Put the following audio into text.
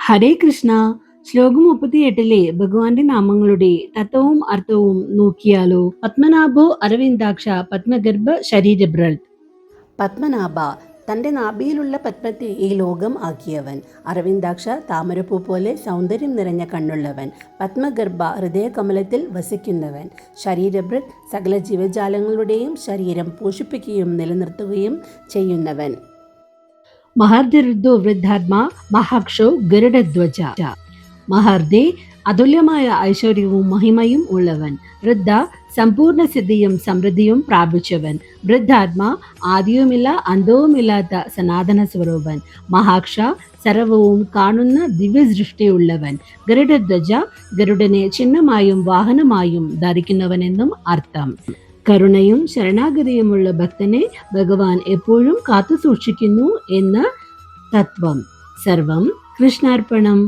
ഹരേ കൃഷ്ണ. ശ്ലോകം 38 ഭഗവാന്റെ നാമങ്ങളുടെ തത്വവും അർത്ഥവും നോക്കിയാലോ. പത്മനാഭോ അരവിന്ദാക്ഷ പത്മഗർഭ ശരീരഭ്രത്. പത്മനാഭ, തൻ്റെ നാഭിയിലുള്ള പത്മത്തെ ഈ ലോകം ആക്കിയവൻ. അരവിന്ദാക്ഷ, താമരപ്പൂ പോലെ സൗന്ദര്യം നിറഞ്ഞ കണ്ണുള്ളവൻ. പത്മഗർഭ, ഹൃദയകമലത്തിൽ വസിക്കുന്നവൻ. ശരീരഭൃത്, സകല ജീവജാലങ്ങളുടെയും ശരീരം പോഷിപ്പിക്കുകയും നിലനിർത്തുകയും ചെയ്യുന്നവൻ. മഹർദ്ദോ വൃദ്ധാത്മാ മഹാക്ഷോ ഗരുഡധ്വജ. മഹർദേ, അതുല്യമായ ഐശ്വര്യവും മഹിമയും ഉള്ളവൻ. വൃദ്ധ, സമ്പൂർണ്ണ സിദ്ധിയും സമൃദ്ധിയും പ്രാപിച്ചവൻ. വൃദ്ധാത്മാ, ആദിയുമില്ല അന്തവുമില്ലാത്ത സനാതന സ്വരൂപൻ. മഹാക്ഷ, സർവവും കാണുന്ന ദിവ്യസൃഷ്ടിയുള്ളവൻ. ഗരുഡധ്വജ, ഗരുഡനെ ചിഹ്നമായും വാഹനമായും ധരിക്കുന്നവനെന്നും അർത്ഥം. കരുണയും ശരണാഗതിയുമുള്ള ഭക്തനെ ഭഗവാൻ എപ്പോഴും കാത്തു സൂക്ഷിക്കുന്നു എന്ന തത്വം. സർവം കൃഷ്ണാർപ്പണം.